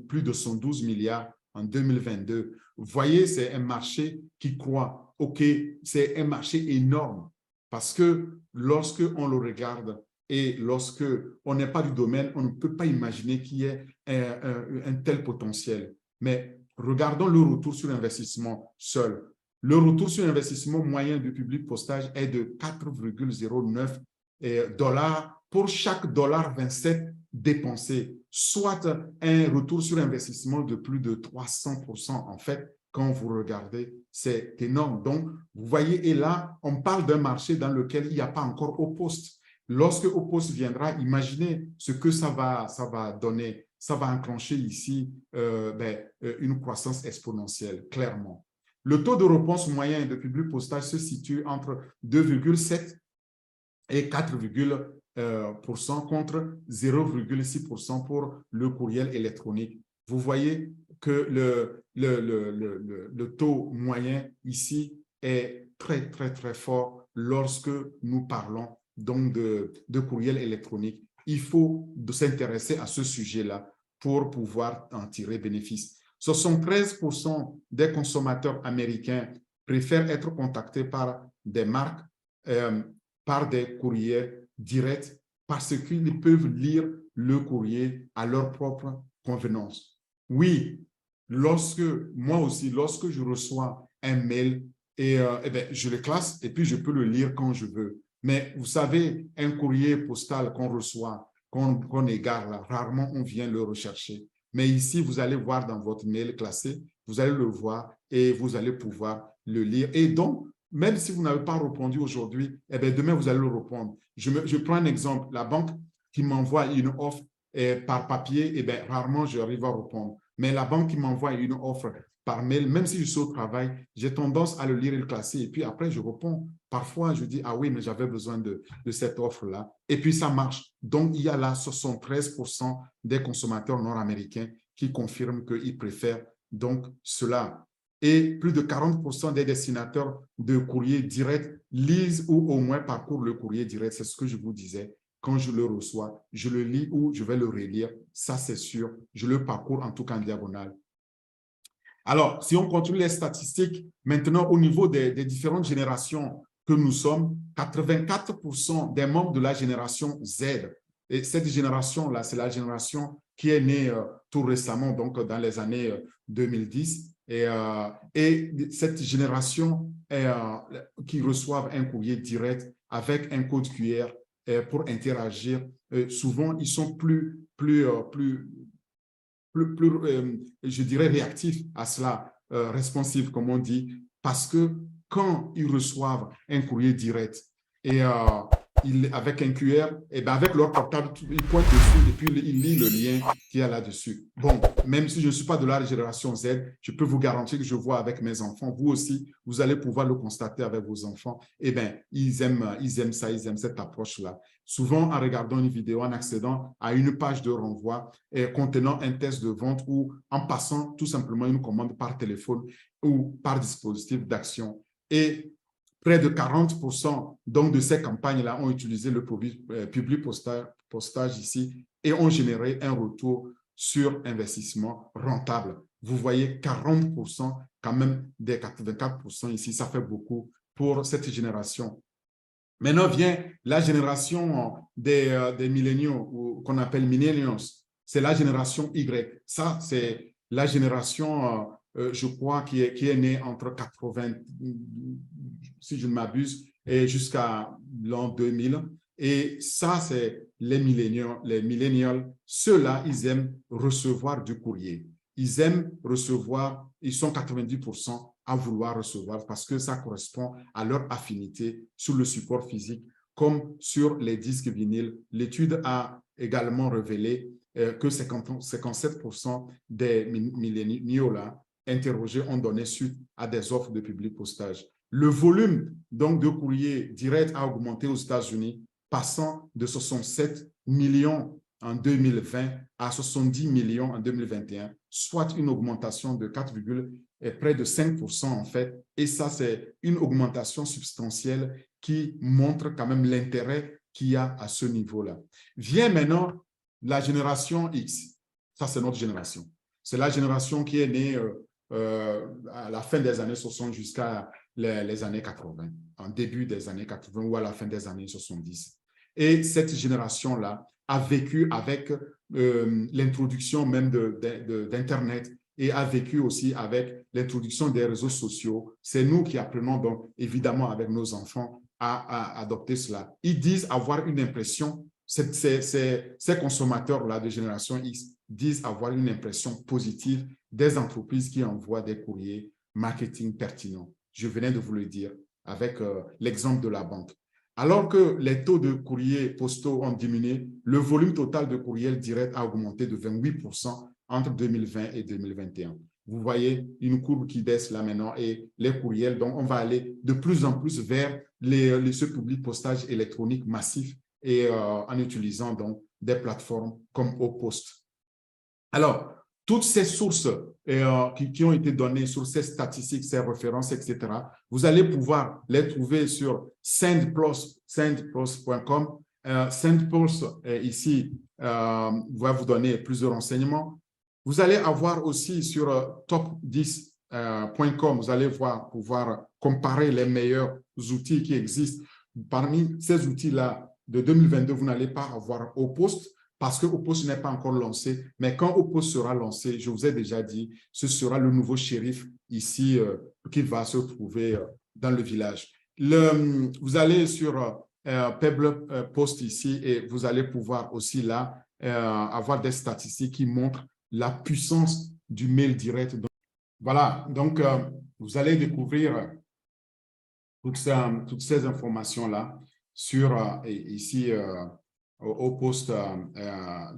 plus de 112 milliards en 2022. Vous voyez, c'est un marché qui croît. OK, c'est un marché énorme parce que lorsque on le regarde, et lorsque on n'est pas du domaine, on ne peut pas imaginer qu'il y ait un tel potentiel. Mais regardons le retour sur investissement seul. Le retour sur investissement moyen du public postage est de 4,09 dollars pour chaque dollar 27 dépensé, soit un retour sur investissement de plus de 300%. En fait, quand vous regardez, c'est énorme. Donc, vous voyez, et là, on parle d'un marché dans lequel il n'y a pas encore Opost. Lorsque Opost viendra, imaginez ce que ça va donner. Ça va enclencher ici une croissance exponentielle, clairement. Le taux de réponse moyen de public postage se situe entre 2,7 et 4% contre 0,6% pour le courriel électronique. Vous voyez que le taux moyen ici est très, très, très fort lorsque nous parlons donc de courriel électronique. Il faut s'intéresser à ce sujet-là pour pouvoir en tirer bénéfice. 73% des consommateurs américains préfèrent être contactés par des marques, par des courriers directs, parce qu'ils peuvent lire le courrier à leur propre convenance. Oui, moi aussi, lorsque je reçois un mail, je le classe et puis je peux le lire quand je veux. Mais vous savez, un courrier postal qu'on reçoit, qu'on égare là, rarement on vient le rechercher. Mais ici, vous allez voir dans votre mail classé, vous allez le voir et vous allez pouvoir le lire. Et donc, même si vous n'avez pas répondu aujourd'hui, demain, vous allez le répondre. Je prends un exemple. La banque qui m'envoie une offre par papier, rarement j'arrive à répondre. Mais la banque qui m'envoie une offre par mail, même si je suis au travail, j'ai tendance à le lire et le classer. Et puis après, je réponds. Parfois, je dis, ah oui, mais j'avais besoin de cette offre-là. Et puis, ça marche. Donc, il y a là 73% des consommateurs nord-américains qui confirment qu'ils préfèrent donc cela. Et plus de 40% des destinataires de courrier direct lisent ou au moins parcourent le courrier direct. C'est ce que je vous disais. Quand je le reçois, je le lis ou je vais le relire. Ça, c'est sûr. Je le parcours en tout cas en diagonale. Alors, si on continue les statistiques, maintenant, au niveau des différentes générations que nous sommes, 84% des membres de la génération Z, et cette génération-là, c'est la génération qui est née tout récemment, donc dans les années 2010, et cette génération qui reçoivent un courrier direct avec un code QR pour interagir, souvent, ils sont plus je dirais, réactif à cela, responsif, comme on dit, parce que quand ils reçoivent un courrier direct et avec un QR, avec leur portable, ils pointent dessus et puis ils lisent le lien qu'il y a là-dessus. Bon, même si je ne suis pas de la génération Z, je peux vous garantir que je vois avec mes enfants. Vous aussi, vous allez pouvoir le constater avec vos enfants. Ils aiment ça, ils aiment cette approche-là. Souvent, en regardant une vidéo, en accédant à une page de renvoi contenant un test de vente ou en passant tout simplement une commande par téléphone ou par dispositif d'action. Et près de 40% donc, de ces campagnes-là ont utilisé le public postage ici et ont généré un retour sur investissement rentable. Vous voyez, 40% quand même des 84% ici, ça fait beaucoup pour cette génération. Maintenant vient la génération des milléniaux, qu'on appelle millennials. C'est la génération Y. Ça, c'est la génération, je crois, qui est née entre 80, si je ne m'abuse, et jusqu'à l'an 2000. Et ça, c'est les millennials. Ceux-là, ils aiment recevoir du courrier. Ils aiment recevoir, ils sont 90% à vouloir recevoir parce que ça correspond à leur affinité sur le support physique comme sur les disques vinyles. L'étude a également révélé que 57% des milléniaux là, interrogés ont donné suite à des offres de public postage. Le volume donc de courrier direct a augmenté aux États-Unis, passant de 67 millions en 2020 à 70 millions en 2021, soit une augmentation de 4, près de 5% en fait. Et ça, c'est une augmentation substantielle qui montre quand même l'intérêt qu'il y a à ce niveau-là. Vient maintenant la génération X. Ça, c'est notre génération. C'est la génération qui est née à la fin des années 60 jusqu'à les années 80, en début des années 80 ou à la fin des années 70. Et cette génération-là a vécu avec l'introduction même d'Internet et a vécu aussi avec l'introduction des réseaux sociaux. C'est nous qui apprenons donc évidemment avec nos enfants à adopter cela. Ils disent avoir une impression, ces consommateurs-là de génération X disent avoir une impression positive des entreprises qui envoient des courriers marketing pertinents. Je venais de vous le dire avec l'exemple de la banque. Alors que les taux de courriers postaux ont diminué, le volume total de courriels directs a augmenté de 28% entre 2020 et 2021. Vous voyez une courbe qui baisse là maintenant et les courriels, donc on va aller de plus en plus vers ce public postage électronique massif et en utilisant donc des plateformes comme Au-Post. Alors, toutes ces sources qui ont été données sur ces statistiques, ces références, etc., vous allez pouvoir les trouver sur sendplus.com. Sendplus, ici, va vous donner plus de renseignements. Vous allez avoir aussi sur top10.com, vous allez pouvoir comparer les meilleurs outils qui existent. Parmi ces outils-là, de 2022, vous n'allez pas avoir Au-Post, parce que Au-Post n'est pas encore lancé, mais quand Au-Post sera lancé, je vous ai déjà dit, ce sera le nouveau shérif ici qui va se trouver dans le village. Vous allez sur Pebble Post ici et vous allez pouvoir aussi là avoir des statistiques qui montrent la puissance du mail direct. Voilà, donc vous allez découvrir toutes ces informations-là sur ici Au-Post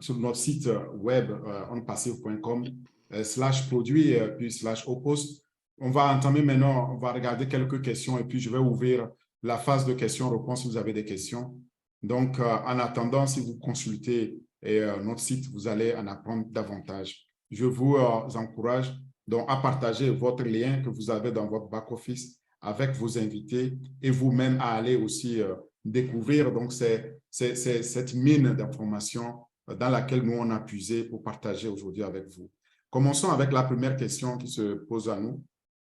sur notre site web onpassive.com/produit puis /Au-Post. On va entamer maintenant, on va regarder quelques questions et puis je vais ouvrir la phase de questions-réponses si vous avez des questions. Donc, en attendant, si vous consultez notre site, vous allez en apprendre davantage. Je vous encourage donc à partager votre lien que vous avez dans votre back-office avec vos invités et vous-même à aller aussi découvrir donc cette mine d'informations dans laquelle nous on a puisé pour partager aujourd'hui avec vous. Commençons avec la première question qui se pose à nous.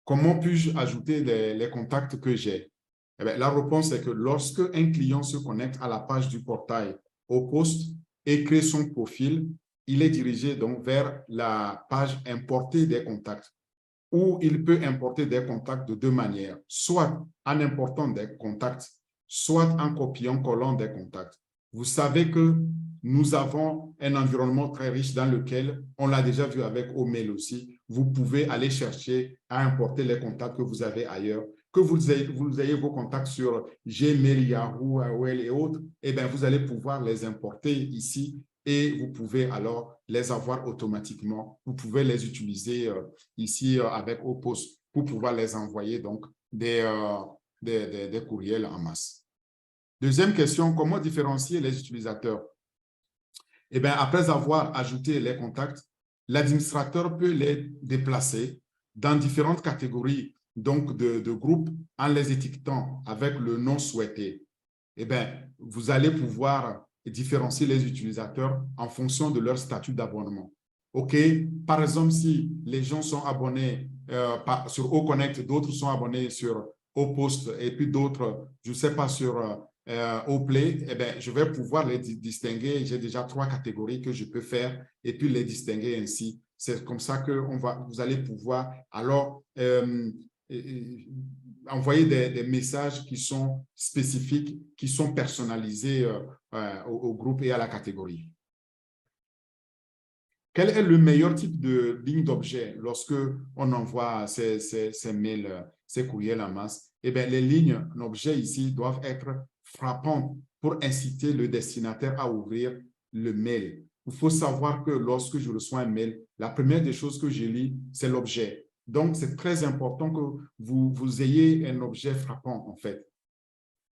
Comment puis-je ajouter les contacts que j'ai? Eh bien, la réponse est que lorsque un client se connecte à la page du portail Au-Post et crée son profil, il est dirigé donc vers la page importer des contacts, où il peut importer des contacts de deux manières, soit en important des contacts, soit en copiant-collant des contacts. Vous savez que nous avons un environnement très riche dans lequel, on l'a déjà vu avec Omail aussi, vous pouvez aller chercher à importer les contacts que vous avez ailleurs. Que vous ayez vos contacts sur Gmail, Yahoo, AOL et autres, eh bien, vous allez pouvoir les importer ici et vous pouvez alors les avoir automatiquement. Vous pouvez les utiliser ici avec Au-Post pour pouvoir les envoyer donc des courriels en masse. Deuxième question, comment différencier les utilisateurs? Eh bien, après avoir ajouté les contacts, l'administrateur peut les déplacer dans différentes catégories donc de groupes en les étiquetant avec le nom souhaité. Eh bien, vous allez pouvoir différencier les utilisateurs en fonction de leur statut d'abonnement. OK? Par exemple, si les gens sont abonnés sur Au-Connect, d'autres sont abonnés sur Au-Post et puis d'autres, je ne sais pas, sur Au-Play, eh bien, je vais pouvoir les distinguer. J'ai déjà 3 catégories que je peux faire et puis les distinguer ainsi. C'est comme ça que vous allez pouvoir alors envoyer des messages qui sont spécifiques, qui sont personnalisés au groupe et à la catégorie. Quel est le meilleur type de ligne d'objet lorsque on envoie ces mails, ces courriels en masse? Eh bien, les lignes d'objet ici doivent être frappantes pour inciter le destinataire à ouvrir le mail. Il faut savoir que lorsque je reçois un mail, la première des choses que je lis, c'est l'objet. Donc, c'est très important que vous ayez un objet frappant, en fait.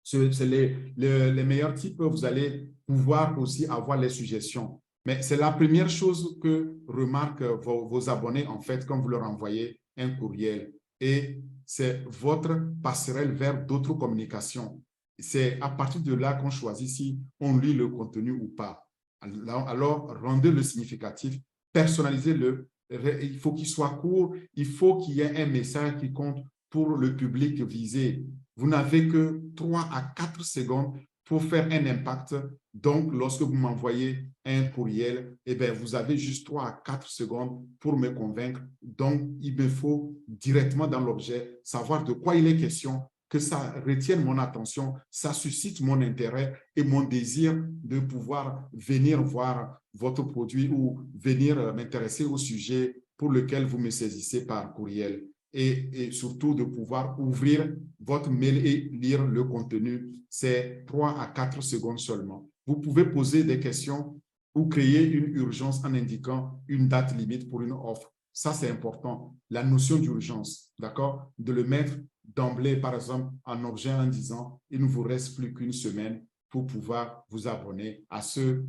C'est les meilleurs types. Vous allez pouvoir aussi avoir les suggestions. Mais c'est la première chose que remarquent vos abonnés, en fait, quand vous leur envoyez un courriel. Et c'est votre passerelle vers d'autres communications. C'est à partir de là qu'on choisit si on lit le contenu ou pas. Alors rendez-le significatif, personnalisez-le. Il faut qu'il soit court, il faut qu'il y ait un message qui compte pour le public visé. Vous n'avez que 3 à 4 secondes pour faire un impact. Donc, lorsque vous m'envoyez un courriel, eh bien, vous avez juste 3 à 4 secondes pour me convaincre. Donc, il me faut directement dans l'objet savoir de quoi il est question, que ça retienne mon attention, ça suscite mon intérêt et mon désir de pouvoir venir voir votre produit ou venir m'intéresser au sujet pour lequel vous me saisissez par courriel. Et surtout de pouvoir ouvrir votre mail et lire le contenu. C'est 3 à 4 secondes seulement. Vous pouvez poser des questions ou créer une urgence en indiquant une date limite pour une offre. Ça, c'est important. La notion d'urgence, d'accord? De le mettre d'emblée, par exemple, en objet en disant « il ne vous reste plus qu'une semaine pour pouvoir vous abonner à ce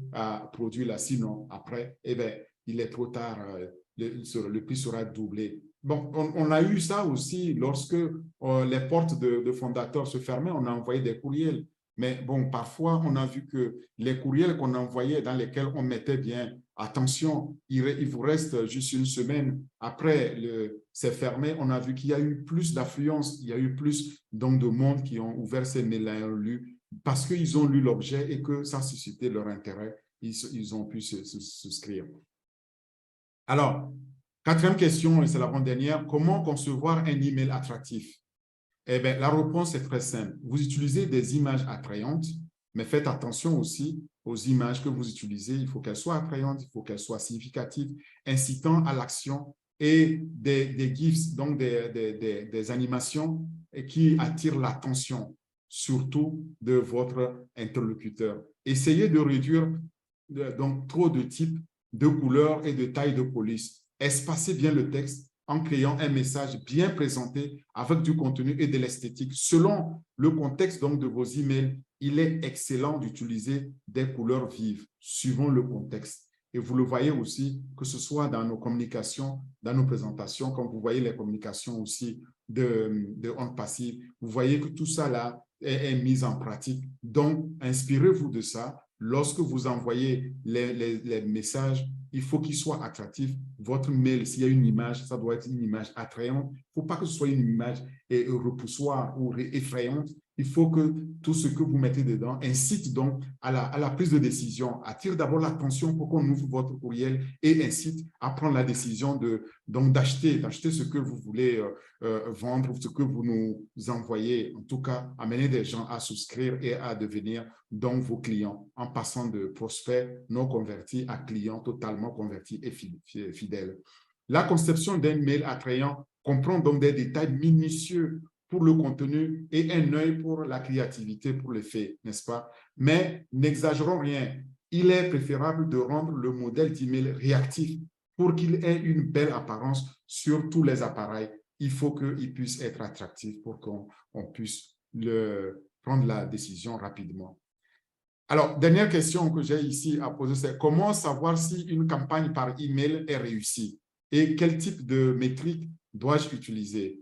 produit-là. Sinon, après, eh bien, il est trop tard, le prix sera doublé. » Bon, on a eu ça aussi lorsque les portes de fondateurs se fermaient, on a envoyé des courriels. Mais bon, parfois, on a vu que les courriels qu'on envoyait dans lesquels on mettait bien, attention, il vous reste juste une semaine. Après, c'est fermé, on a vu qu'il y a eu plus d'affluence, il y a eu plus donc, de monde qui ont ouvert ces mails-là et ont lu parce qu'ils ont lu l'objet et que ça suscitait leur intérêt. Ils ont pu se souscrire. Alors, quatrième question, et c'est l'avant-dernière, comment concevoir un email attractif? Eh bien, la réponse est très simple. Vous utilisez des images attrayantes, mais faites attention aussi aux images que vous utilisez. Il faut qu'elles soient attrayantes, il faut qu'elles soient significatives, incitant à l'action et des GIFs, donc des animations qui attirent l'attention, surtout de votre interlocuteur. Essayez de réduire donc, trop de types, de couleurs et de tailles de police. Espacez bien le texte en créant un message bien présenté avec du contenu et de l'esthétique. Selon le contexte donc, de vos emails, il est excellent d'utiliser des couleurs vives, suivant le contexte. Et vous le voyez aussi, que ce soit dans nos communications, dans nos présentations, quand vous voyez les communications aussi de ondes passives, vous voyez que tout ça là est mis en pratique. Donc, inspirez-vous de ça. Lorsque vous envoyez les messages, il faut qu'il soit attractif. Votre mail, s'il y a une image, ça doit être une image attrayante. Il ne faut pas que ce soit une image repoussoire ou effrayante. Il faut que tout ce que vous mettez dedans incite donc à la prise de décision, attire d'abord l'attention pour qu'on ouvre votre courriel et incite à prendre la décision d'acheter ce que vous voulez vendre, ce que vous nous envoyez, en tout cas, amener des gens à souscrire et à devenir donc vos clients, en passant de prospects non convertis à clients totalement convertis et fidèles. La conception d'un mail attrayant comprend donc des détails minutieux pour le contenu et un œil pour la créativité, pour l'effet, n'est-ce pas? Mais n'exagérons rien. Il est préférable de rendre le modèle d'email réactif pour qu'il ait une belle apparence sur tous les appareils. Il faut qu'il puisse être attractif pour qu'on puisse prendre la décision rapidement. Alors, dernière question que j'ai ici à poser, c'est comment savoir si une campagne par email est réussie et quel type de métrique dois-je utiliser?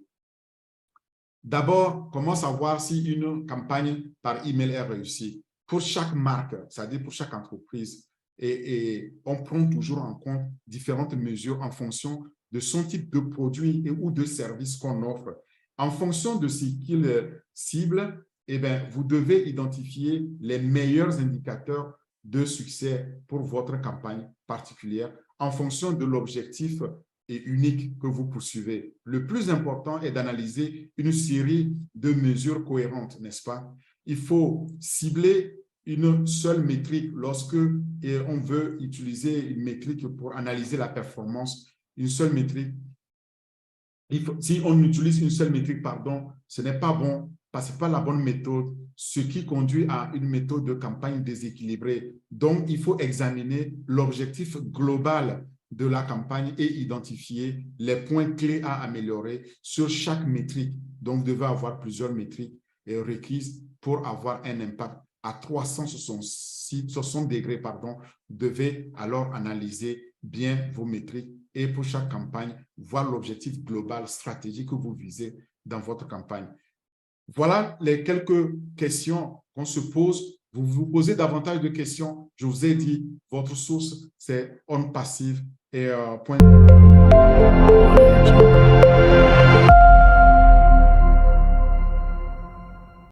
D'abord, comment savoir si une campagne par email est réussie? Pour chaque marque, c'est-à-dire pour chaque entreprise, et on prend toujours en compte différentes mesures en fonction de son type de produit ou de service qu'on offre. En fonction de ce qu'il cible, eh bien, vous devez identifier les meilleurs indicateurs de succès pour votre campagne particulière en fonction de l'objectif et unique que vous poursuivez. Le plus important est d'analyser une série de mesures cohérentes, n'est-ce pas? Il faut cibler une seule métrique lorsque on veut utiliser une métrique pour analyser la performance, une seule métrique. Si on utilise une seule métrique, pardon, ce n'est pas bon parce que ce n'est pas la bonne méthode, ce qui conduit à une méthode de campagne déséquilibrée. Donc, il faut examiner l'objectif global de la campagne et identifier les points clés à améliorer sur chaque métrique. Donc, vous devez avoir plusieurs métriques requises pour avoir un impact à 360 degrés. Pardon. Vous devez alors analyser bien vos métriques et pour chaque campagne, voir l'objectif global stratégique que vous visez dans votre campagne. Voilà les quelques questions qu'on se pose. Vous vous posez davantage de questions. Je vous ai dit, votre source, c'est OnPassive et point.